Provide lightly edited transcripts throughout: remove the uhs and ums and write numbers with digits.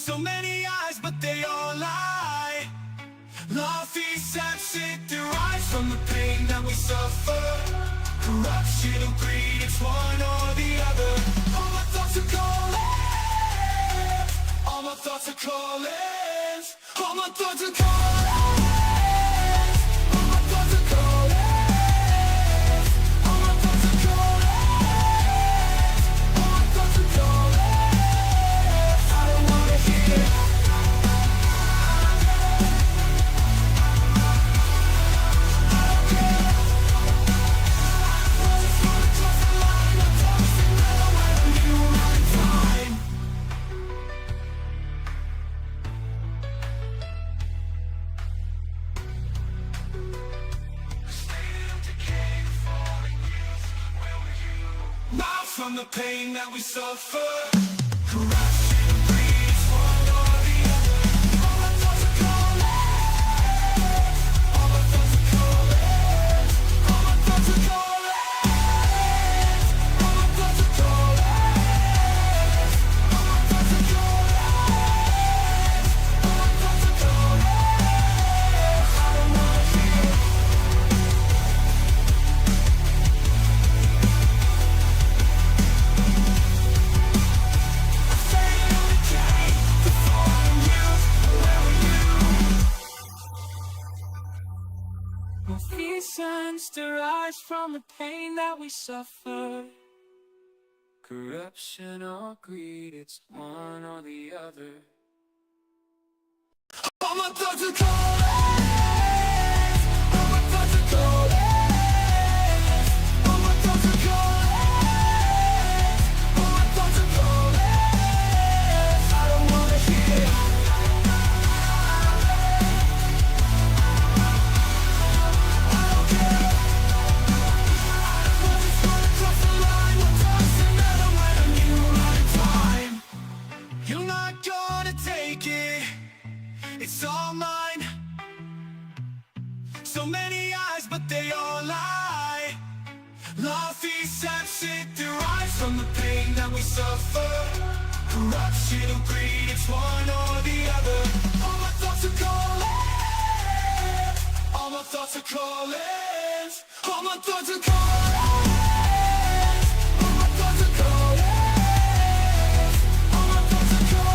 So many eyes, but they all lie. Malfeasance, it derives from the pain that we suffer. Corruption or greed, it's one or the other. All my thoughts are calling. All my thoughts are calling. All my thoughts are calling. All my thoughts are calling. All my thoughts are calling. All my thoughts are calling. I don't wanna hear it. From the pain that we suffer. Corruption, greed, it's one or the other. All my thoughts are calling. All my thoughts are calling. All my thoughts are calling. All my thoughts are calling. All my thoughts are calling. All my thoughts are calling. I don't wanna hear it. Malfeasance derives from the pain that we suffer. Corruption or greed, it's one or the other. All my thoughts are calling. All my thoughts are calling. All my thoughts are calling. All my thoughts are calling. I don't wanna hear it. It's all mine. So many eyes, but they all lie. Malfeasance, it derives from the pain that we suffer. Corruption or greed, it's one or the other. All my thoughts are calling. All my thoughts are calling. All my thoughts are calling. All my thoughts are calling. All my thoughts are calling.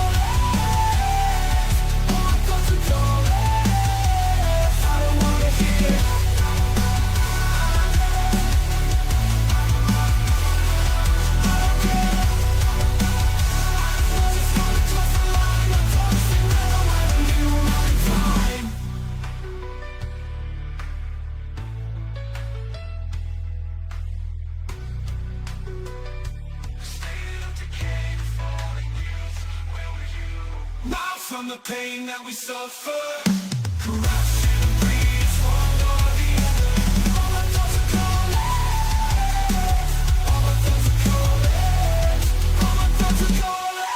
From the pain that we suffer. Corruption, greed, it's one or the other. All my thoughts are calling. All my thoughts are calling. All my thoughts are calling.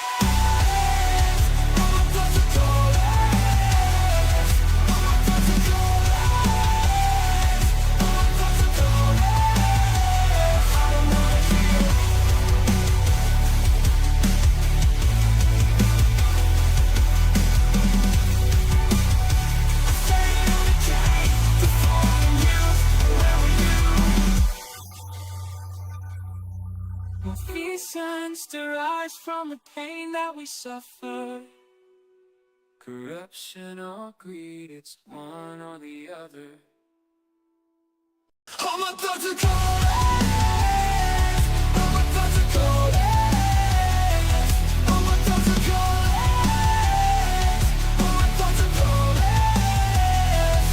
All my thoughts are calling. All my thoughts are calling. All my thoughts are calling. I don't wanna hear it. Malfeasance derives from the pain that we suffer. Corruption or greed, it's one or the other. All my thoughts are calling. All my thoughts are calling. All my thoughts are calling. All my thoughts are calling.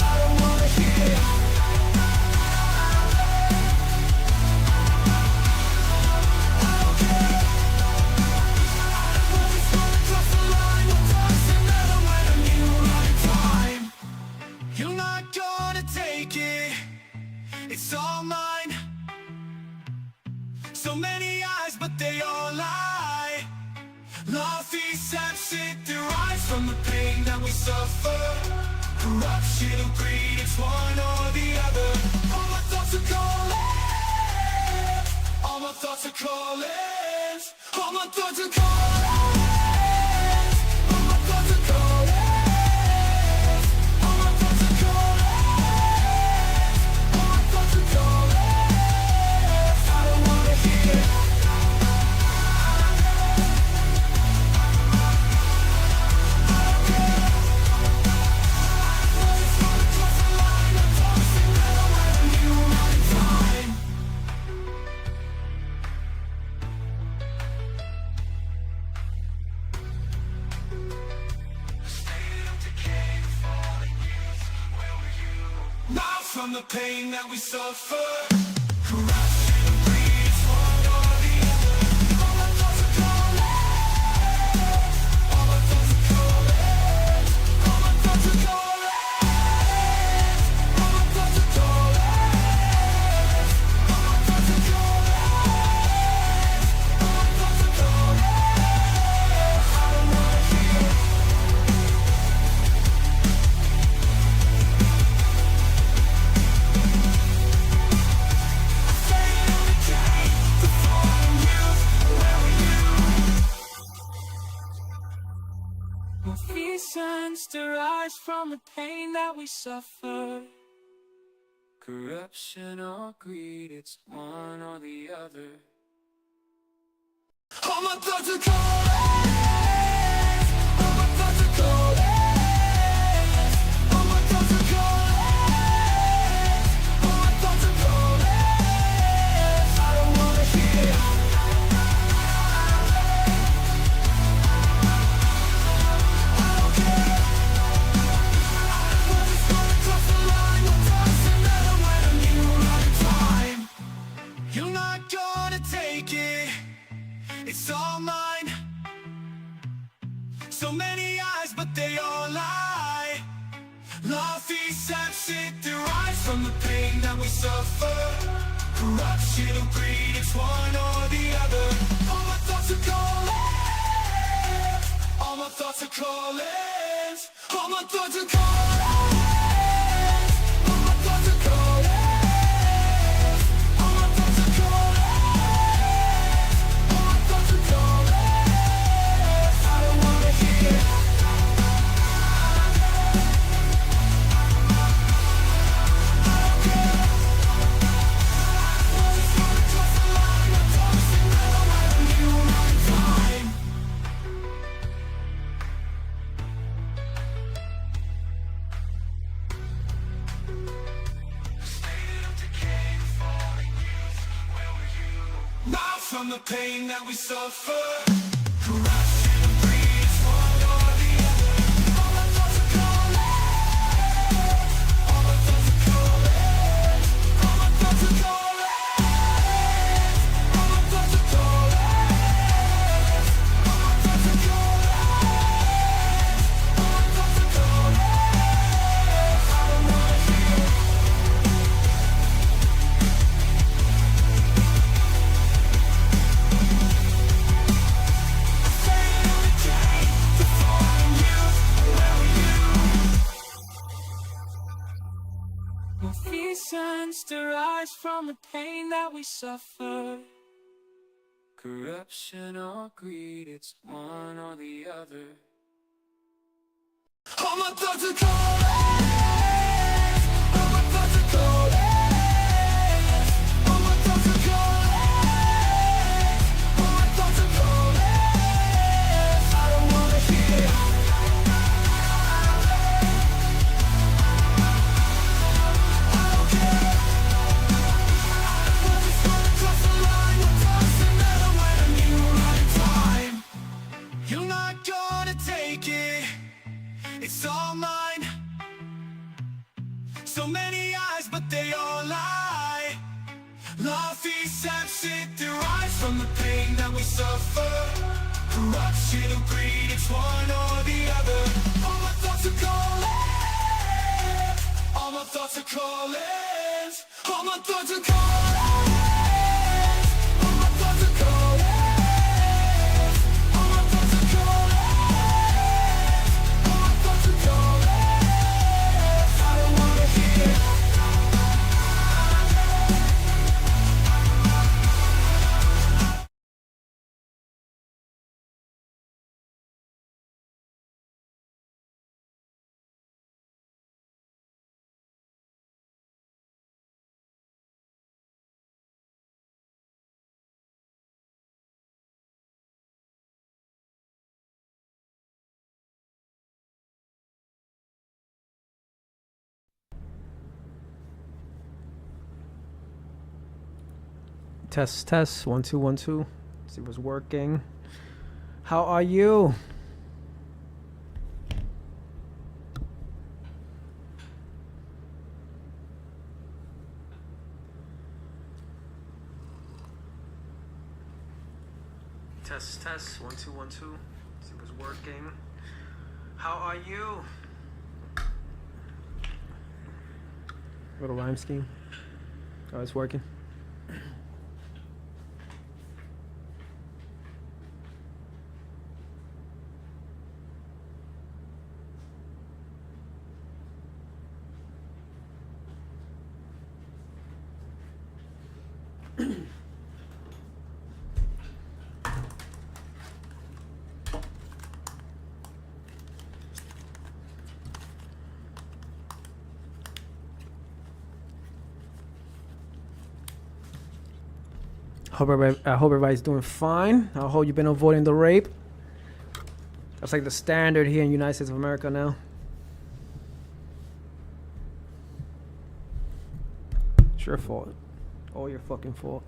I don't wanna hear it. It's all mine. So many eyes, but they all lie. Malfeasance, it derives from the pain that we suffer. Corruption or greed, it's one or the other. All my thoughts are calling. All my thoughts are calling. All my thoughts are calling. All my from the pain that we suffer. Corruption breeds one or the other. All my thoughts are calling. All my thoughts are calling. All my thoughts are calling. All my thoughts are calling. All my thoughts are calling. All my thoughts are calling. I don't wanna hear. Malfeasance derives from the pain that we suffer. Corruption or greed, it's one or the other. All my thoughts are calling. All my thoughts are calling. All my thoughts are calling. All my thoughts are calling. I don't wanna hear. You're not gonna take it, it's all mine. So many eyes, but they all lie. Malfeasance, it derives from the pain that we suffer. Corruption or greed, it's one or the other. All my thoughts are calling. All my thoughts are calling. All my thoughts are calling. All my thoughts are calling. From the pain that we suffer. Corruption breeds one or the other. All my thoughts are calling. All my thoughts are calling. All my thoughts are calling. All my thoughts are calling. All my thoughts are calling. All my thoughts are calling. I don't wanna hear. Malfeasance derives from the pain that we suffer. Corruption or greed, it's one or the other. All my thoughts are calling. All my thoughts are calling. All my thoughts are calling. All my thoughts are calling. I don't wanna hear. You're not gonna take it, it's all mine. So many eyes, but they all lie. Malfeasance, it derives from the pain that we suffer. Corruption or greed, it's one or the other. All my thoughts are calling. All my thoughts are calling. All my thoughts are calling. All my thoughts are calling. Test, test, 1 2 1 2. See what's working. How are you? Test, test. 1 2 1 2. See if it's working. How are you? Little rhyme scheme. Oh, it's working. I hope everybody's doing fine. I hope you've been avoiding the rape. That's like the standard here in the United States of America now. It's your fault. All your fucking fault.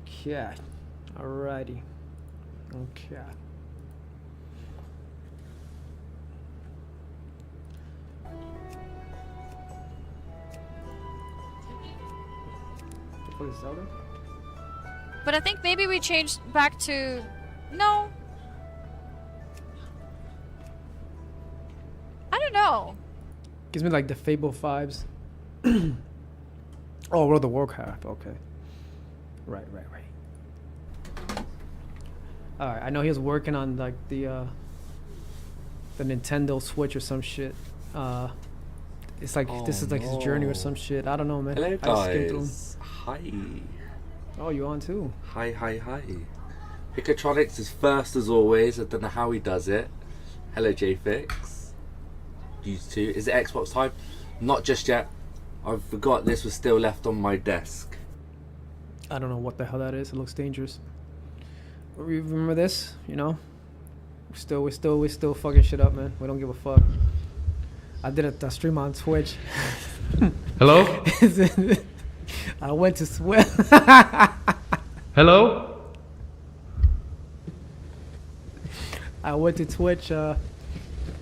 Okay. Alrighty. Okay. What the fuck is Zelda? But I think maybe we changed back to... No. I don't know. Gives me like the Fable vibes. Oh, World of Warcraft. Okay. Right. Alright, I know he was working on like the Nintendo Switch or some shit. It's like this is like his journey or some shit. I don't know, man. Hello I skimmed through him. guys. Hi. Oh, you on too? Hi. Picatronics is first as always. I don't know how he does it. Hello JFix. You too. Is it Xbox time? Not just yet. I forgot this was still left on my desk. I don't know what the hell that is. It looks dangerous. Remember this? You know? We still fucking shit up, man. We don't give a fuck. I did a stream on Twitch. Hello? I went to sweat. Hello? I went to Twitch to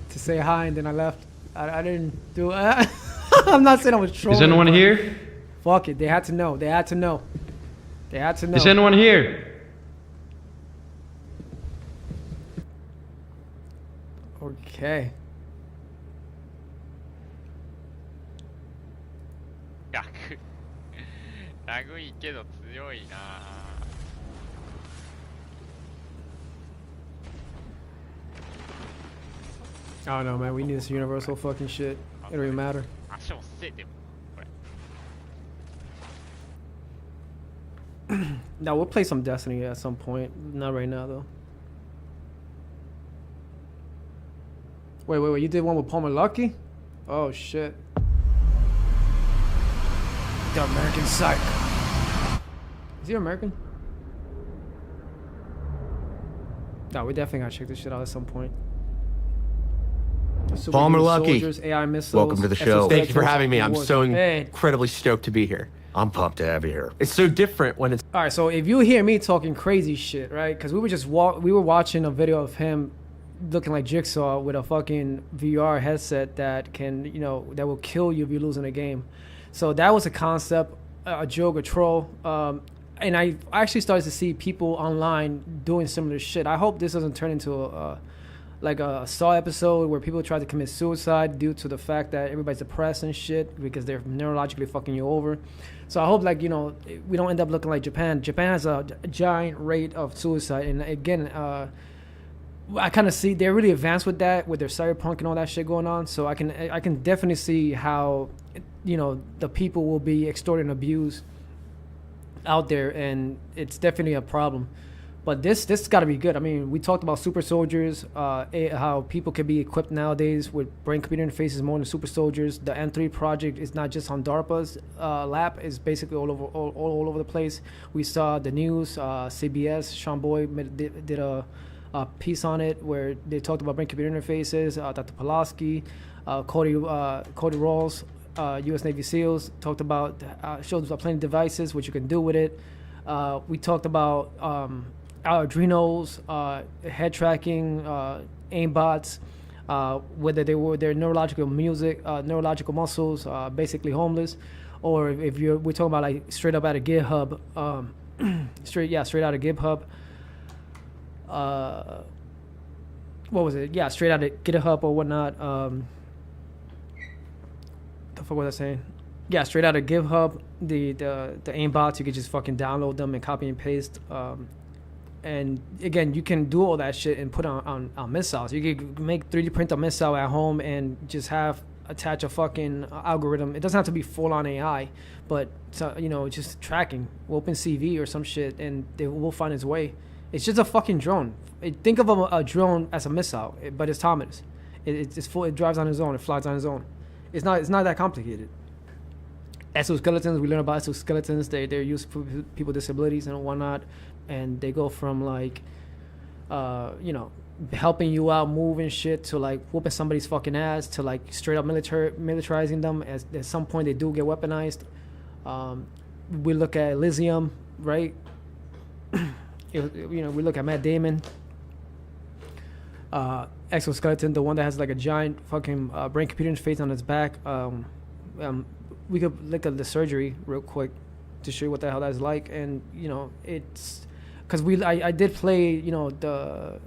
say hi, and then I left. I didn't do it. I'm not saying I was trolling. Is anyone here? Fuck it. They had to know. They had to know. Is anyone here? Okay. ラグいけど強いな。 I don't know, man. We need this universal fucking shit. It don't even matter. 足をせてもこれ。 Now we'll play some Destiny at some point. Not right now though. Wait. You did one with Palmer Lucky? Oh shit. The American Psycho. Is he American? No, we definitely gotta check this shit out at some point. Palmer Superhuman Lucky. Soldiers, AI missiles, Welcome to the show. Thank you for having me. I'm so Hey. incredibly stoked to be here. I'm pumped to have you here. It's so different when it's All right, so if you hear me talking crazy shit, right? Because we were watching a video of him looking like Jigsaw with a fucking VR headset that can, that will kill you if you lose in a game. So that was a concept, a joke, a troll. And I actually started to see people online doing similar shit. I hope this doesn't turn into a Saw episode where people try to commit suicide due to the fact that everybody's depressed and shit because they're neurologically fucking you over. So I hope we don't end up looking like Japan. Japan has a giant rate of suicide, and again, I kind of see they're really advanced with that, with their cyberpunk and all that shit going on. So I can definitely see how the people will be extorted and abused out there, and it's definitely a problem. But this got to be good. I mean, we talked about super soldiers, how people can be equipped nowadays with brain-computer interfaces more than super soldiers. The N3 project is not just on DARPA's lap; it's basically all over the place. We saw the news, CBS, Sean Boyd did a piece on it where they talked about brain-computer interfaces. Dr. Pulaski, Cody Rawls, U.S. Navy SEALs talked about showed plenty of devices what you can do with it. We talked about our adrenals, head tracking, aimbots, whether their neurological muscles, basically homeless, or if we're talking about like straight up out of GitHub, straight out of GitHub. what was it? Yeah, straight out of GitHub or whatnot. The fuck was I saying? Yeah, straight out of GitHub, the aimbots, you could just fucking download them and copy and paste. And again, you can do all that shit and put on missiles. You could make 3D print a missile at home and just attach a fucking algorithm. It doesn't have to be full on AI, but just tracking, OpenCV or some shit, and they will find its way. It's just a fucking drone. Think of a drone as a missile, but it's autonomous. It's full. It drives on its own. It flies on its own. It's not that complicated. Exoskeletons. We learn about exoskeletons. They're used for people with disabilities and whatnot, and they go from like, helping you out, moving shit, to like whooping somebody's fucking ass, to like straight up militarizing them. At some point, they do get weaponized. We look at Elysium, right? We look at Matt Damon. Exoskeleton, the one that has like a giant fucking brain computer interface on its back. We could look at the surgery real quick to show you what the hell that's like, and it's because I did play the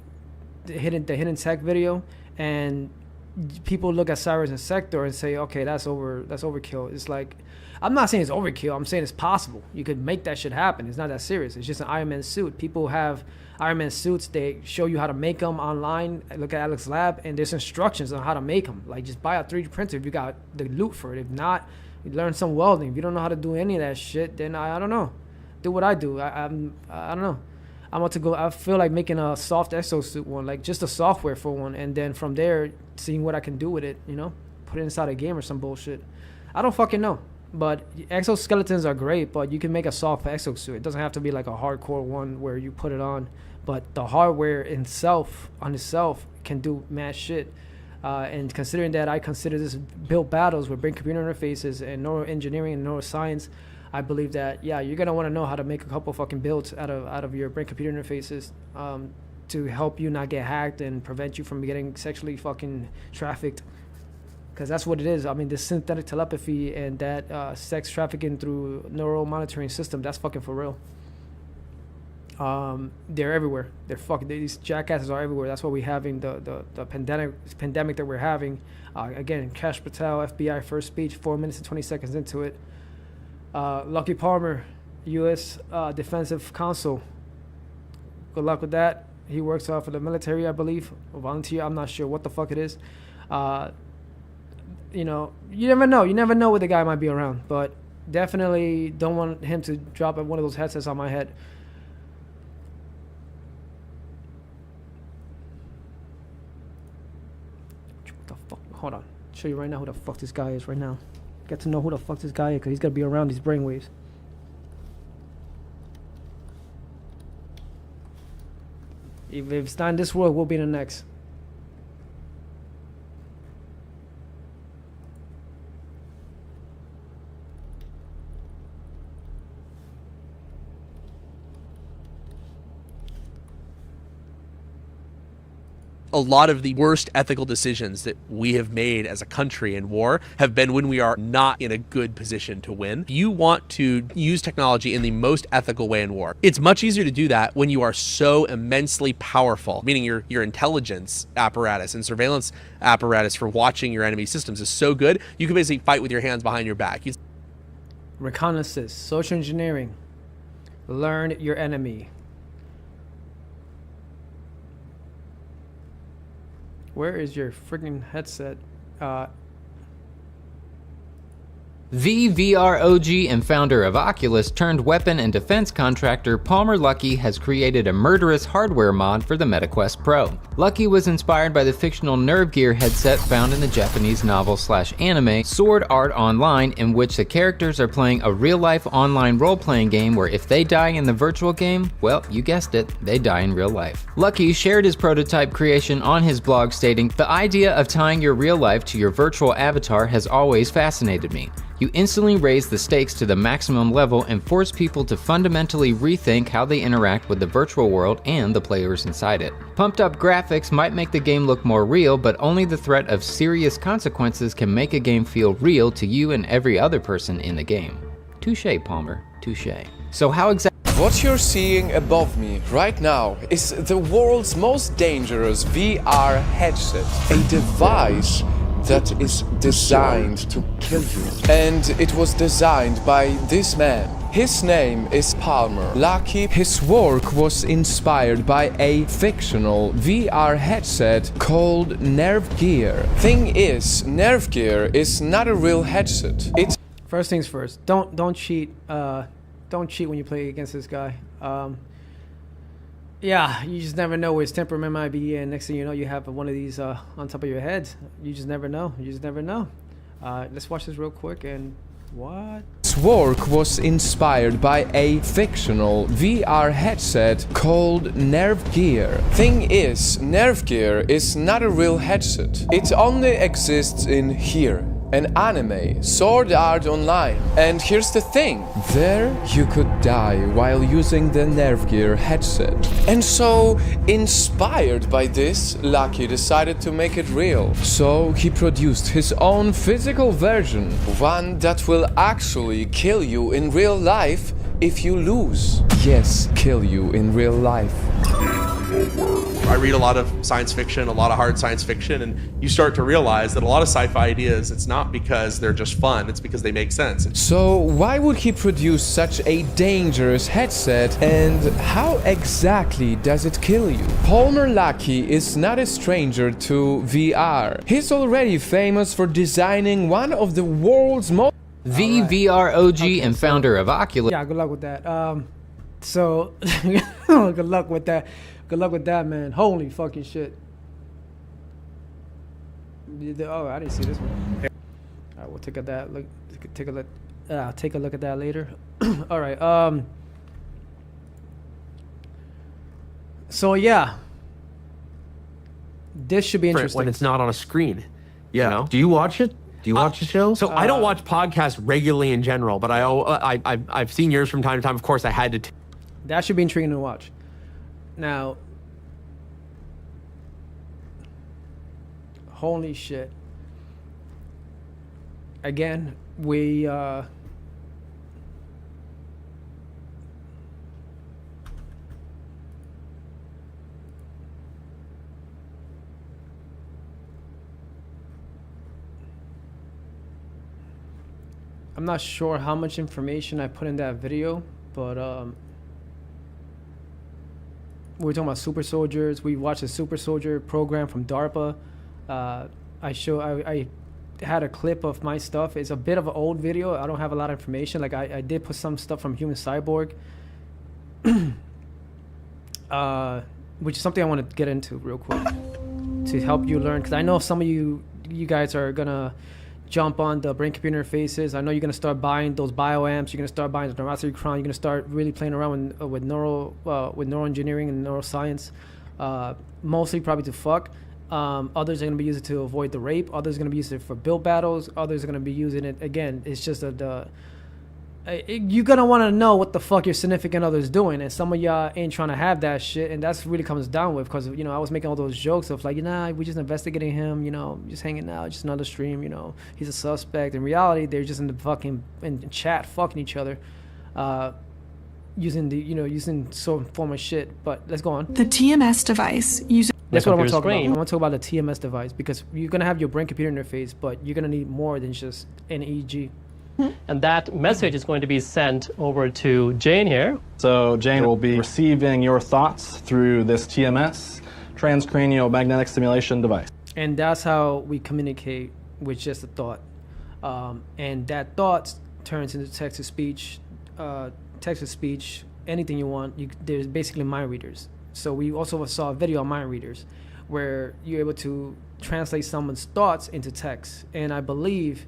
hidden tech video, and people look at Cyrus and Sector and say, okay, that's overkill. It's like, I'm not saying it's overkill. I'm saying it's possible. You could make that shit happen. It's not that serious. It's just an Iron Man suit. People have Iron Man suits. They show you how to make them online. Look at Alex Lab, and there's instructions on how to make them. Like, just buy a 3D printer if you got the loot for it. If not, you learn some welding. If you don't know how to do any of that shit, then I don't know. Do what I do. I don't know. I want to go. I feel like making a soft exosuit one, like just the software for one, and then from there, seeing what I can do with it. Put it inside a game or some bullshit. I don't fucking know. But exoskeletons are great, but you can make a soft exosuit. It doesn't have to be like a hardcore one where you put it on. But the hardware on itself can do mad shit. And considering that I consider this build battles with brain-computer interfaces and neuroengineering and neuroscience, I believe that, yeah, you're going to want to know how to make a couple fucking builds out of your brain-computer interfaces to help you not get hacked and prevent you from getting sexually fucking trafficked. Because that's what it is. I mean, the synthetic telepathy and that sex trafficking through neural monitoring system, that's fucking for real. They're everywhere. These jackasses are everywhere. That's why we're having the pandemic that we're having. Again, Kash Patel, FBI, first speech, 4 minutes and 20 seconds into it. Lucky Palmer, U.S. Defensive Counsel. Good luck with that. He works for the military, I believe, or volunteer. I'm not sure what the fuck it is. You never know. You never know what the guy might be around. But definitely don't want him to drop one of those headsets on my head. What the fuck? Hold on. I'll show you right now who the fuck this guy is right now. Get to know who the fuck this guy is, because he's got to be around these brainwaves. If it's not in this world, we'll be in the next. A lot of the worst ethical decisions that we have made as a country in war have been when we are not in a good position to win. You want to use technology in the most ethical way in war. It's much easier to do that when you are so immensely powerful, meaning your intelligence apparatus and surveillance apparatus for watching your enemy systems is so good, you can basically fight with your hands behind your back. Reconnaissance, social engineering, learn your enemy. Where is your freaking headset? The VROG and founder of Oculus turned weapon and defense contractor Palmer Luckey has created a murderous hardware mod for the MetaQuest Pro. Luckey was inspired by the fictional Nerve Gear headset found in the Japanese novel/anime Sword Art Online, in which the characters are playing a real-life online role-playing game where if they die in the virtual game, well, you guessed it, they die in real life. Luckey shared his prototype creation on his blog, stating, "The idea of tying your real life to your virtual avatar has always fascinated me. You instantly raise the stakes to the maximum level and force people to fundamentally rethink how they interact with the virtual world and the players inside it. Pumped up graphics might make the game look more real, but only the threat of serious consequences can make a game feel real to you and every other person in the game." Touché, Palmer, touché. So how exactly... What you're seeing above me right now is the world's most dangerous VR headset, a device that is designed to kill you. And it was designed by this man. His name is Palmer Luckey. His work was inspired by a fictional VR headset called Nerve Gear. Thing is, Nerve Gear is not a real headset. It's First things first. Don't cheat. Don't cheat when you play against this guy. Yeah, you just never know where his temperament might be, and next thing you know, you have one of these on top of your head. You just never know. You just never know. Let's watch this real quick. And what? His work was inspired by a fictional VR headset called Nerve Gear. Thing is, Nerve Gear is not a real headset. It only exists in here. An anime, Sword Art Online. And here's the thing, there you could die while using the Nerve Gear headset. And so, inspired by this, Lucky decided to make it real. So he produced his own physical version, one that will actually kill you in real life if you lose. Yes, kill you in real life. I read a lot of science fiction, a lot of hard science fiction, and you start to realize that a lot of sci-fi ideas, it's not because they're just fun, it's because they make sense. So why would he produce such a dangerous headset, and how exactly does it kill you? Palmer Luckey is not a stranger to VR. He's already famous for designing one of the world's most... The VR OG and founder of Oculus. Yeah, good luck with that. So good luck with that. Good luck with that, man. Holy fucking shit. Oh, I didn't see this one. All right, we'll take a look. Take a look at that later. All right. So yeah, this should be interesting. When it's not on a screen. Yeah. You know? Do you watch it? Do you watch the show? So I don't watch podcasts regularly in general, but I've seen yours from time to time. Of course, I had to. That should be intriguing to watch. Now, holy shit. Again, we I'm not sure how much information I put in that video, but we were talking about super soldiers. We watched a super soldier program from DARPA. I had a clip of my stuff. It's a bit of an old video. I don't have a lot of information. Like I did put some stuff from Human Cyborg, which is something I want to get into real quick to help you learn. Because I know some of you guys are gonna jump on the brain computer interfaces. I know you're gonna start buying those bioamps. You're gonna start buying the neurosity crown. You're gonna start really playing around with neural engineering and neuroscience. Mostly probably to fuck. Others are gonna be using it to avoid the rape. Others are gonna be using it for build battles. Others are gonna be using it again. It's just you're gonna want to know what the fuck your significant other is doing, and some of y'all ain't trying to have that shit, and that's really comes down with, because I was making all those jokes of like, we just investigating him, just hanging out, just another stream, he's a suspect. In reality, they're just in the fucking in chat fucking each other, using some form of shit. But let's go on. The TMS device uses. That's what I want to talk about. I want to talk about the TMS device, because you're gonna have your brain computer interface, but you're gonna need more than just an EEG. And that message is going to be sent over to Jane here. So Jane will be receiving your thoughts through this TMS, transcranial magnetic stimulation device. And that's how we communicate with just a thought. And that thought turns into text-to-speech, anything you want. There's basically mind readers. So we also saw a video on mind readers where you're able to translate someone's thoughts into text. And I believe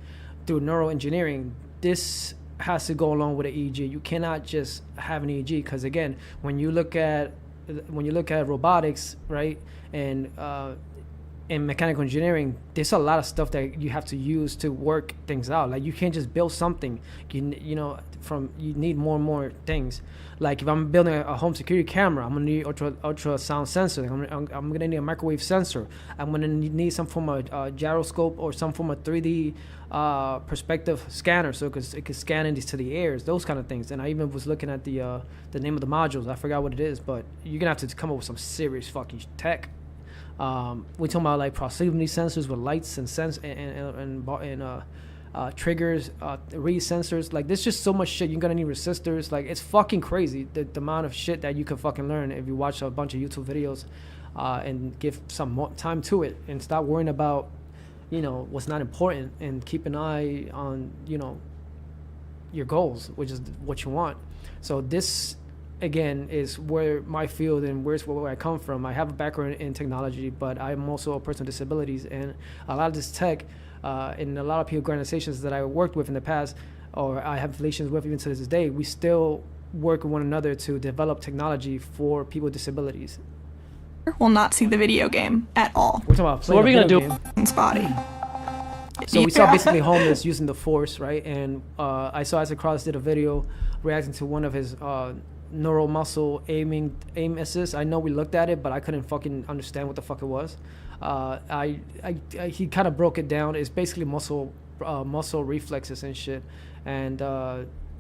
through neural engineering, this has to go along with an EEG. You cannot just have an EEG, because again, when you look at robotics, right, and in mechanical engineering, there's a lot of stuff that you have to use to work things out. Like you can't just build something. You need more and more things. Like if I'm building a home security camera, I'm gonna need ultrasound sensor. I'm gonna need a microwave sensor. I'm gonna need some form of gyroscope or some form of 3D perspective scanner, so it could scan into the airs, those kind of things. And I even was looking at the name of the modules. I forgot what it is, but you're gonna have to come up with some serious fucking tech. We're talking about like proximity sensors with lights and triggers, read sensors. Like there's just so much shit. You're gonna need resistors. Like it's fucking crazy the amount of shit that you can fucking learn if you watch a bunch of YouTube videos and give some more time to it and stop worrying about what's not important and keep an eye on your goals, which is what you want. So this again is where my field and where I come from. I have a background in technology, but I'm also a person with disabilities, and a lot of this tech in a lot of people organizations that I worked with in the past, or I have relations with even to this day, we still work with one another to develop technology for people with disabilities. Will not see the video game at all. We're talking about so what are we gonna do? Body. So we saw basically homeless using the force, right? And I saw Isaac Cross did a video reacting to one of his neural muscle aim assist. I know we looked at it, but I couldn't fucking understand what the fuck it was. He kind of broke it down. It's basically muscle reflexes and shit, and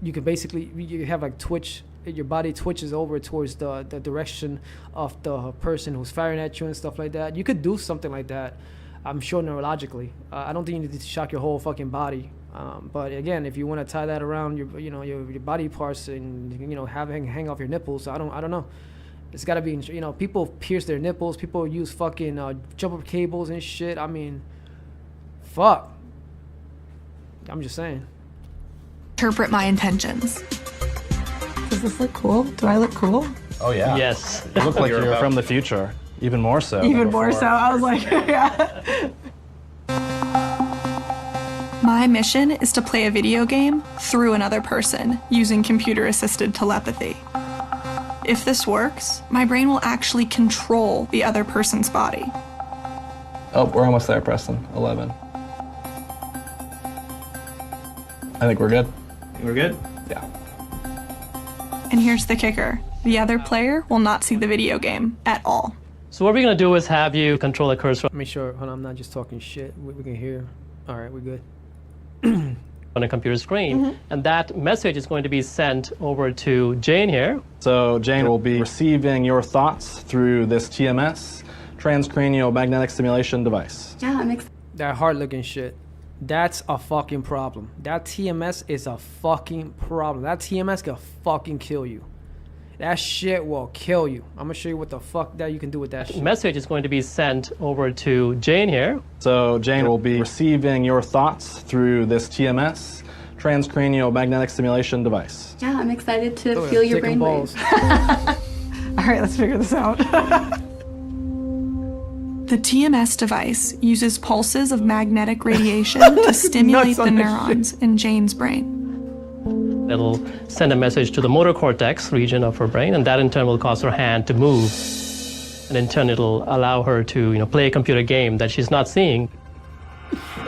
you can basically you have like twitch. Your body twitches over towards the direction of the person who's firing at you and stuff like that. You could do something like that, I'm sure, neurologically. I don't think you need to shock your whole fucking body. But again, if you want to tie that around your body parts and hang off your nipples, I don't know. It's got to be people pierce their nipples. People use fucking jumper cables and shit. I mean, fuck. I'm just saying. Interpret my intentions. Does this look cool? Do I look cool? Oh yeah. Yes. You look like you're from the future. Even more so. Even more so. I was like, yeah. My mission is to play a video game through another person using computer-assisted telepathy. If this works, my brain will actually control the other person's body. Oh, we're almost there, Preston. 11. I think we're good. We're good? Yeah. And here's the kicker. The other player will not see the video game at all. So what we're going to do is have you control the cursor. Make sure, hold on, I'm not just talking shit. We can hear. All right, we're good. On a computer screen, and that message is going to be sent over to Jane here. So Jane will be receiving your thoughts through this TMS, transcranial magnetic stimulation device. Yeah, I'm excited. That hard-looking shit. That's a fucking problem. That TMS is a fucking problem. That TMS can fucking kill you. That shit will kill you. I'm gonna show you what the fuck that you can do with that shit. Message is going to be sent over to Jane here. So Jane will be receiving your thoughts through this TMS, transcranial magnetic stimulation device. Yeah, I'm excited to feel your brainwaves. All right, let's figure this out. The TMS device uses pulses of magnetic radiation to stimulate the neurons in Jane's brain. It'll send a message to the motor cortex region of her brain, and that in turn will cause her hand to move. And in turn, it'll allow her to, play a computer game that she's not seeing.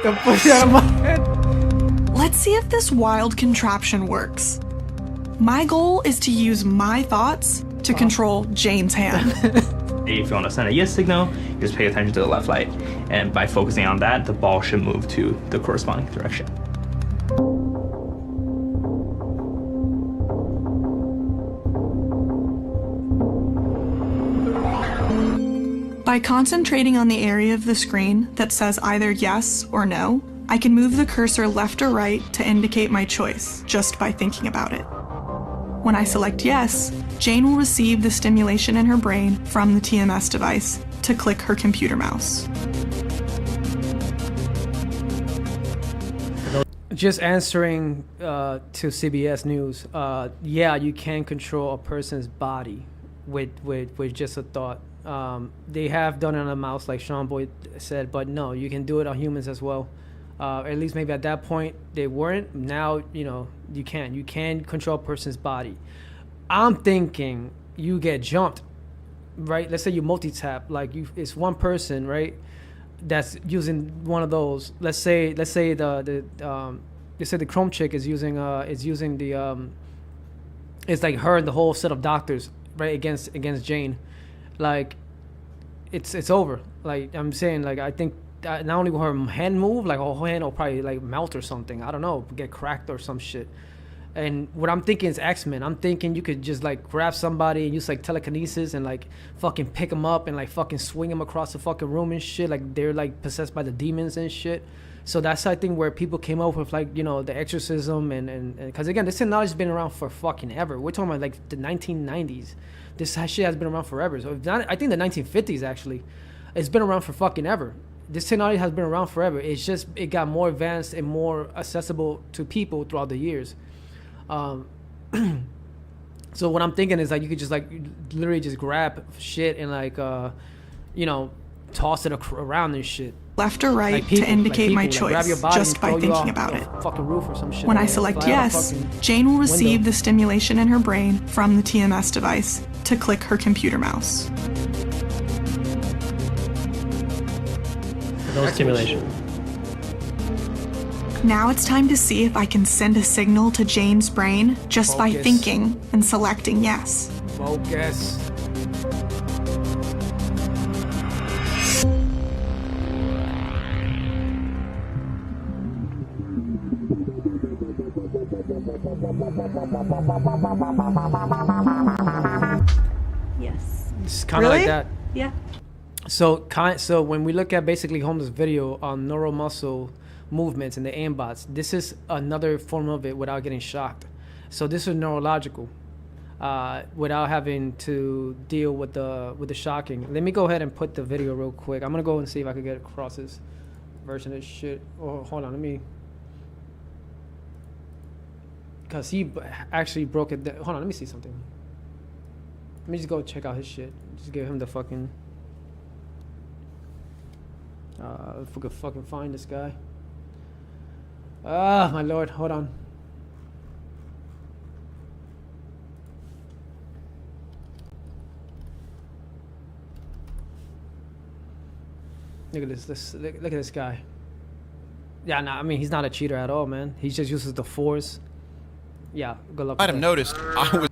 Don't push it out of my head. Let's see if this wild contraption works. My goal is to use my thoughts to control Jane's hand. If you want to send a yes signal, you just pay attention to the left light. And by focusing on that, the ball should move to the corresponding direction. By concentrating on the area of the screen that says either yes or no, I can move the cursor left or right to indicate my choice just by thinking about it. When I select yes, Jane will receive the stimulation in her brain from the TMS device to click her computer mouse. Just answering to CBS News, yeah, you can control a person's body with just a thought. They have done it on a mouse, like Sean Boyd said, but no, you can do it on humans as well. At least maybe at that point they weren't. Now, you can. You can control a person's body. I'm thinking you get jumped, right? Let's say you multi-tap, like it's one person, right? that's using one of those. Let's say the Chrome chick is using the it's like her and the whole set of doctors, right, against Jane. Like, it's over. Like, I'm saying, like, I think not only will her hand move, like her whole hand will probably like melt or something. I don't know, get cracked or some shit. And what I'm thinking is X-Men. I'm thinking you could just like grab somebody and use like telekinesis and like fucking pick them up and like fucking swing them across the fucking room and shit. Like they're like possessed by the demons and shit. So that's, I think, where people came up with, like, you know, the exorcism and because again, this technology's been around for fucking ever. We're talking about like the 1990s. This shit has been around forever. So if not, I think the 1950s actually. It's been around for fucking ever. This technology has been around forever. It's just, it got more advanced and more accessible to people throughout the years. So what I'm thinking is like you could just like literally just grab shit and like you know, toss it around and shit. Left or right Like people, to indicate my like choice grab your body just and by throw you thinking off about the it. fucking roof or some shit. When I Like, select fly out the yes, fucking Jane will receive window. the stimulation in her brain from the TMS device to click her computer mouse. No stimulation. Now it's time to see if I can send a signal to Jane's brain just by Focus. thinking and selecting yes. Focus. Yes. It's kind of like that. Yeah. So when we look at basically Holmes' video on neuromuscle movements and the aimbots, this is another form of it without getting shocked. So this is neurological, without having to deal with the shocking. Let me go ahead and put the video real quick. I'm gonna go and see if I can get across this version of this shit. Oh, hold on, let me. Cause he actually broke it down. Hold on, let me see something. Let me just go check out his shit. Just give him the fucking. If we could fucking find this guy. Ah, my lord, hold on. Look at this. Look at this guy. Yeah, nah, I mean, he's not a cheater at all, man. He just uses the force. Yeah, good luck. Might have noticed I was.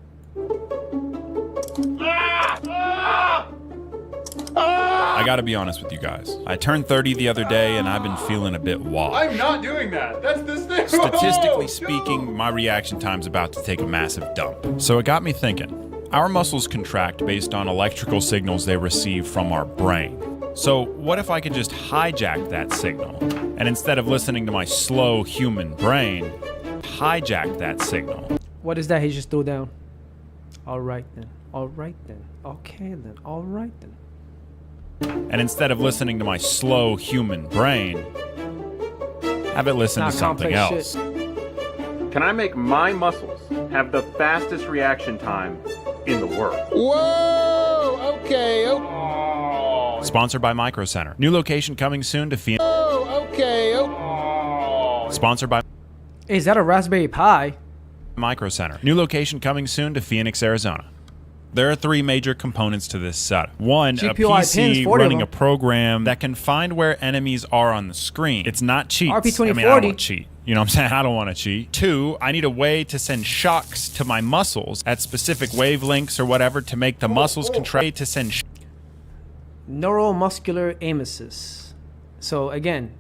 I gotta be honest with you guys. I turned 30 the other day and I've been feeling a bit washed. I'm not doing that. That's this thing. Statistically speaking, my reaction time's about to take a massive dump. So it got me thinking. Our muscles contract based on electrical signals they receive from our brain. So what if I could just hijack that signal, and instead of listening to my slow human brain, hijack that signal? What is that he just threw down? All right then. All right then. Okay then. All right then. And instead of listening to my slow human brain, have it listen to something else. Can I make my muscles have the fastest reaction time in the world? Whoa! Okay. Sponsored by Micro Center. New location coming soon to Phoenix. Sponsored by. Is that a Raspberry Pi? Micro Center. New location coming soon to Phoenix, Arizona. There are three major components to this setup. One, a PC running a program that can find where enemies are on the screen. It's not cheats. RP2040. I mean, I don't want to cheat. You know what I'm saying? I don't want to cheat. Two, I need a way to send shocks to my muscles at specific wavelengths or whatever to make the muscles contract to send neuromuscular emesis. So again,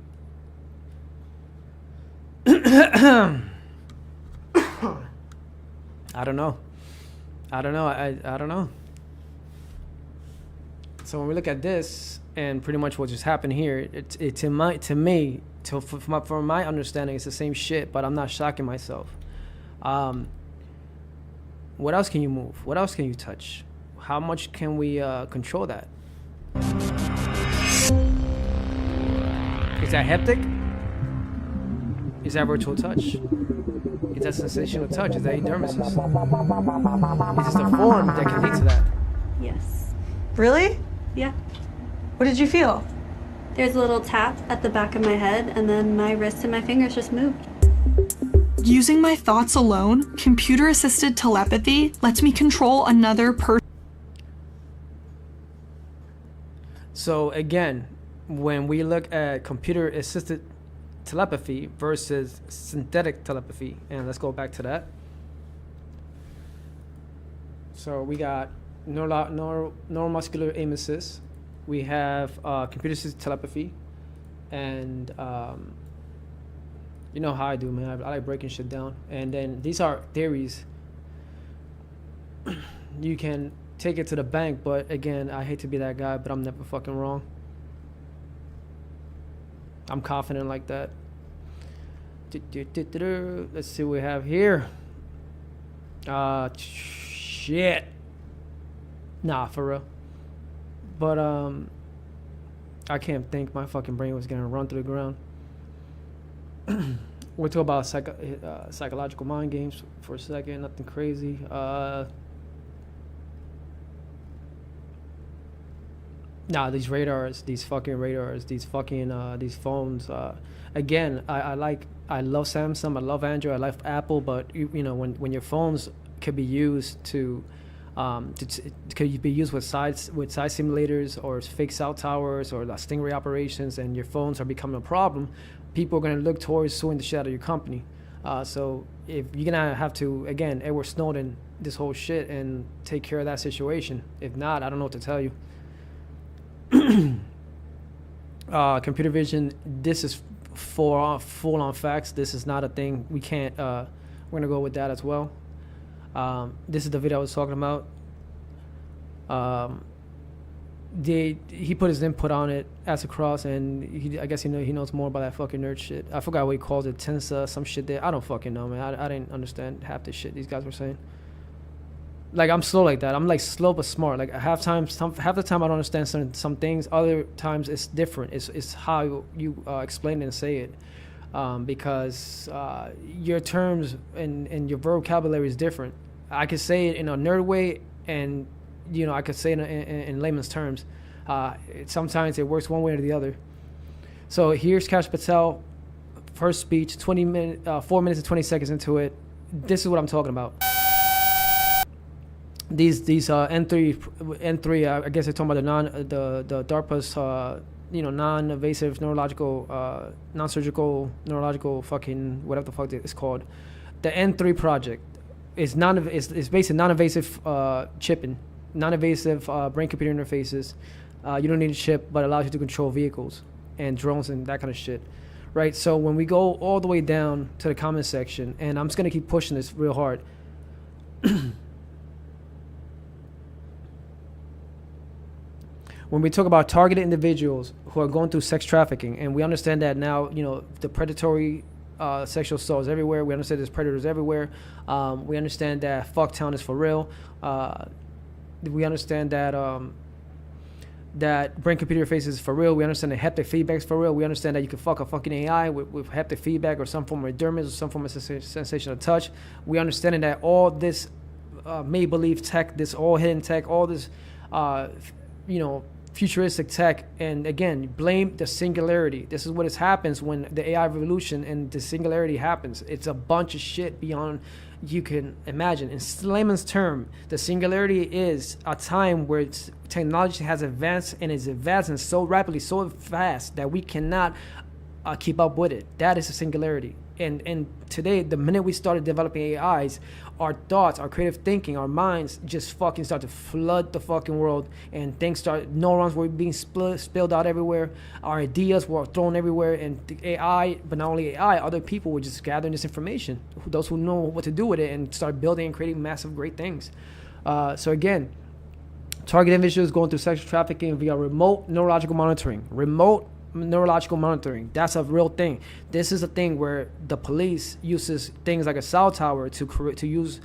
I don't know. I don't know. So when we look at this and pretty much what just happened here, from my understanding, it's the same shit, but I'm not shocking myself. What else can you move? What else can you touch? How much can we control that? Is that haptic? Is that virtual touch? Is that sensational touch? Is that epidermisis? Is this a form that can lead to that? Yes. Really? Yeah. What did you feel? There's a little tap at the back of my head, and then my wrists and my fingers just moved. Using my thoughts alone, computer-assisted telepathy lets me control another person. So again, when we look at computer assisted telepathy versus synthetic telepathy, and let's go back to that. So we got neuromuscular aim assist, we have computer assisted telepathy, and you know how I do, man. I like breaking shit down. And then these are theories. You can take it to the bank, but again, I hate to be that guy, but I'm never fucking wrong. I'm confident like that. Let's see what we have here. Shit. Nah, for real. But I can't think. My fucking brain was gonna run through the ground. We'll talk about psychological mind games for a second. Nothing crazy. Nah, these radars, these fucking these phones. Again, I love Samsung, I love Android, I love Apple, but you know when your phones could be used could be used with side simulators or fake cell towers or stingray operations, and your phones are becoming a problem, people are going to look towards suing the shit out of your company. So if you're gonna have to, again, Edward Snowden this whole shit and take care of that situation. If not, I don't know what to tell you. Computer vision, this is full on facts. This is not a thing we can't we're gonna go with that as well. This is the video I was talking about. He put his input on it as across, and I guess he knows more about that fucking nerd shit. I forgot what he called it, Tensa, some shit there. I don't fucking know, man. I didn't understand half the shit these guys were saying. Like, I'm slow like that. I'm like slow but smart. Like half the time I don't understand some things. Other times it's different. It's how you explain it and say it, because your terms and your vocabulary is different. I could say it in a nerd way, and I could say it in layman's terms. Sometimes it works one way or the other. So here's Kash Patel, first speech, 4 minutes and 20 seconds into it. This is what I'm talking about. These N3, I guess they're talking about the DARPA's non-invasive non-surgical neurological fucking whatever the fuck it's called. The N3 project is based on non-invasive chipping, non-invasive brain-computer interfaces. You don't need a chip, but it allows you to control vehicles and drones and that kind of shit, right? So when we go all the way down to the comment section, and I'm just gonna keep pushing this real hard. When we talk about targeted individuals who are going through sex trafficking, and we understand that now, the predatory sexual assault is everywhere. We understand there's predators everywhere. We understand that Fucktown is for real. We understand that that brain computer interfaces is for real. We understand that haptic feedback is for real. We understand that you can fuck a fucking AI with haptic feedback or some form of endearment or some form of sensation of touch. We understand that all this make-believe tech, this all hidden tech, all this futuristic tech, and again, blame the singularity. This is what happens when the AI revolution and the singularity happens. It's a bunch of shit beyond you can imagine. In layman's term, the singularity is a time where technology has advanced, and is advancing so rapidly, so fast that we cannot keep up with it. That is a singularity. And today, the minute we started developing AIs, our thoughts, our creative thinking, our minds just fucking start to flood the fucking world, and neurons were being spilled out everywhere. Our ideas were thrown everywhere, and the AI, but not only AI, other people were just gathering this information. Those who know what to do with it and start building and creating massive, great things. So again, target individuals going through sexual trafficking via remote neurological monitoring. Neurological monitoring, that's a real thing. This is a thing where the police uses things like a cell tower to use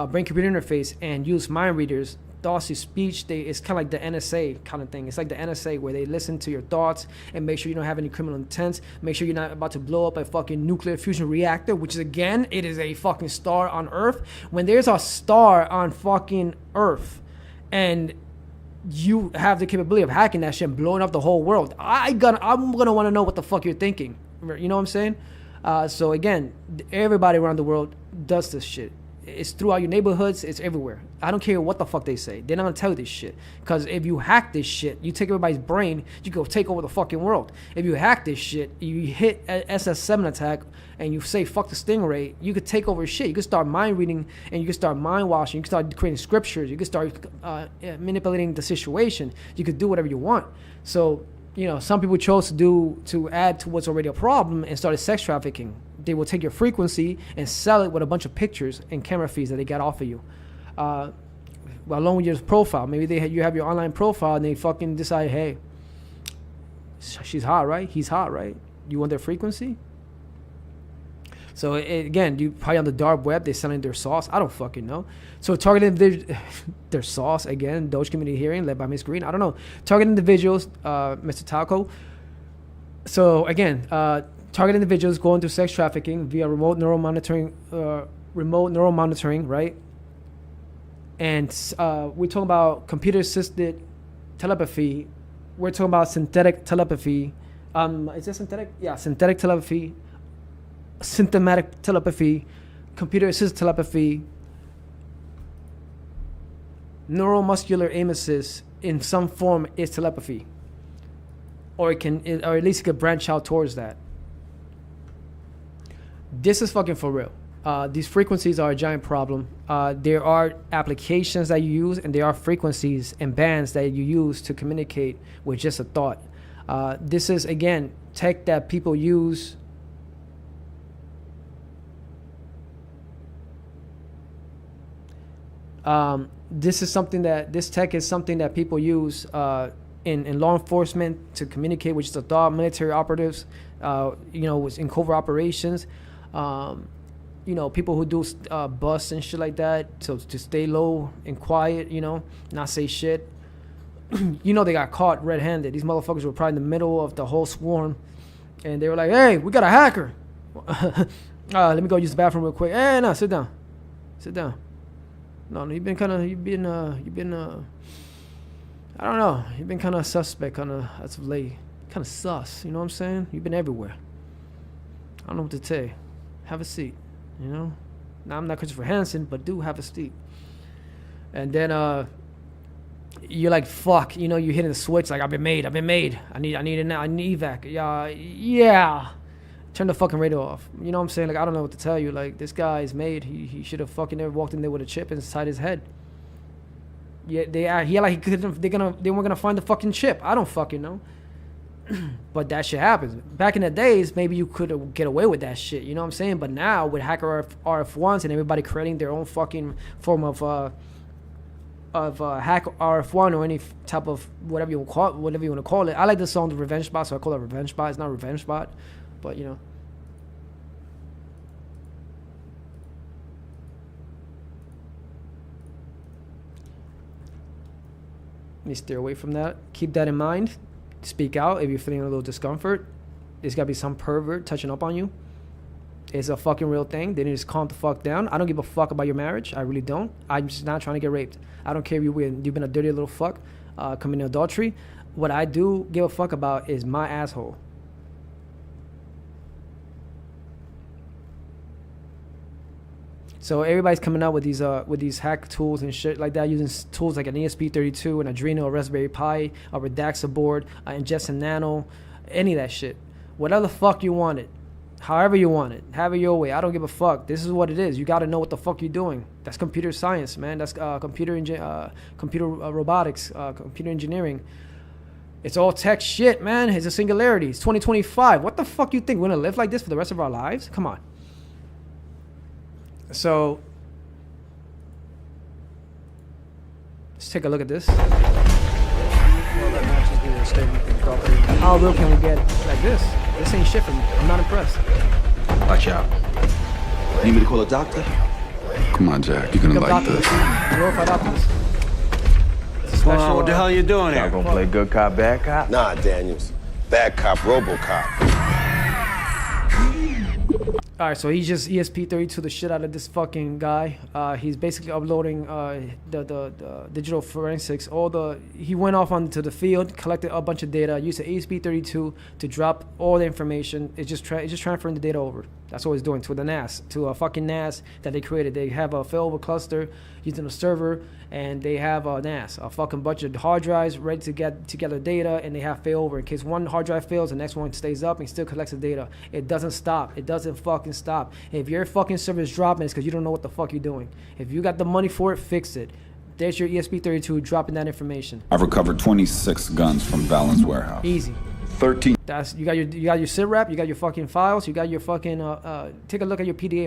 brain computer interface and use mind readers, thoughts to speech. It's kind of like the NSA kind of thing. It's like the NSA where they listen to your thoughts and make sure you don't have any criminal intent, make sure you're not about to blow up a fucking nuclear fusion reactor, which is, again, it is a fucking star on Earth. When there's a star on fucking Earth and you have the capability of hacking that shit and blowing up the whole world, I'm gonna want to know what the fuck you're thinking. You know what I'm saying? So again, everybody around the world does this shit. It's throughout your neighborhoods. It's everywhere. I don't care what the fuck they say. They're not gonna tell you this shit. Because if you hack this shit, you take everybody's brain, you go take over the fucking world. If you hack this shit, you hit an SS7 attack, and you say fuck the Stingray, you could take over shit. You could start mind reading, and you could start mind washing. You could start creating scriptures. You could start manipulating the situation. You could do whatever you want. So, you know, some people chose to add to what's already a problem and started sex trafficking. They will take your frequency and sell it with a bunch of pictures and camera feeds that they got off of you. Along with your profile. Maybe you have your online profile and they fucking decide, hey, she's hot, right? He's hot, right? You want their frequency? So again, you probably on the dark web, they're selling their sauce. I don't fucking know. So targeted their sauce, again, Doge Community Hearing led by Miss Green. I don't know. Target individuals, Mr. Taco. So again, target individuals going through sex trafficking via remote neural monitoring, right? And we're talking about computer-assisted telepathy. We're talking about synthetic telepathy. Is it synthetic? Yeah, synthetic telepathy, symptomatic telepathy, computer-assisted telepathy, neuromuscular emesis in some form is telepathy, or or at least it could branch out towards that. This is fucking for real. These frequencies are a giant problem. There are applications that you use, and there are frequencies and bands that you use to communicate with just a thought. This is, again, tech that people use. This tech is something that people use in law enforcement to communicate with just a thought, military operatives, in covert operations. People who do busts and shit like that, so to stay low and quiet, not say shit. They got caught red-handed. These motherfuckers were probably in the middle of the whole swarm, and they were like, "Hey, we got a hacker." Let me go use the bathroom real quick. Hey, no, sit down. No, you've been I don't know. You've been kind of suspect, as of late. Kind of sus. You know what I'm saying? You've been everywhere. I don't know what to tell you. Have a seat. Now I'm not Christopher Hansen, but do have a seat. And then you're like, fuck, you're hitting the switch like I've been made. I need evac. Yeah. Turn the fucking radio off. You know what I'm saying? Like, I don't know what to tell you. Like, this guy is made. He should have fucking never walked in there with a chip inside his head. Yeah, they weren't gonna find the fucking chip. I don't fucking know. But that shit happens. Back in the days, maybe you could get away with that shit. You know what I'm saying? But now with hacker RF1s and everybody creating their own fucking form of hack RF1 or any type of whatever you want to call it. I like the song The Revenge Bot, so I call it Revenge Bot. It's not Revenge Bot, but Let me steer away from that. Keep that in mind. Speak out if you're feeling a little discomfort. There's gotta be some pervert touching up on you. It's a fucking real thing. They need to just calm the fuck down. I don't give a fuck about your marriage. I really don't. I'm just not trying to get raped. I don't care if you've been a dirty little fuck committing adultery. What I do give a fuck about is my asshole. So everybody's coming out with these hack tools and shit like that, using tools like an ESP32, an Adreno, a Raspberry Pi, a Redaxa board, an Ingestion Nano, any of that shit. Whatever the fuck you want it, however you want it, have it your way. I don't give a fuck. This is what it is. You got to know what the fuck you're doing. That's computer science, man. That's computer robotics, computer engineering. It's all tech shit, man. It's a singularity. It's 2025. What the fuck you think? We're gonna live like this for the rest of our lives? Come on. So let's take a look at this. Well, that matches the statement property. How real can we get like this? This ain't shit for me. I'm not impressed. Watch out. Need me to call a doctor? Come on, Jack. You're gonna like this. Glorified optimist. What the hell you doing here? Y'all gonna play good cop, bad cop? Nah, Daniels. Bad cop, RoboCop. All right, so he just ESP32 the shit out of this fucking guy. He's basically uploading the digital forensics. He went off onto the field, collected a bunch of data, used the ESP32 to drop all the information. It's just transferring the data over. That's what it's doing to the NAS, to a fucking NAS that they created. They have a failover cluster using a server, and they have a NAS, a fucking bunch of hard drives ready to get together data, and they have failover in case one hard drive fails, the next one stays up and still collects the data. It doesn't stop. It doesn't fucking stop. If your fucking server is dropping, it's because you don't know what the fuck you're doing. If you got the money for it, fix it. There's your ESP32 dropping that information. I've recovered 26 guns from Valens warehouse. Easy. 13. You got your SIT rep, you got your fucking files, you got your fucking take a look at your PDA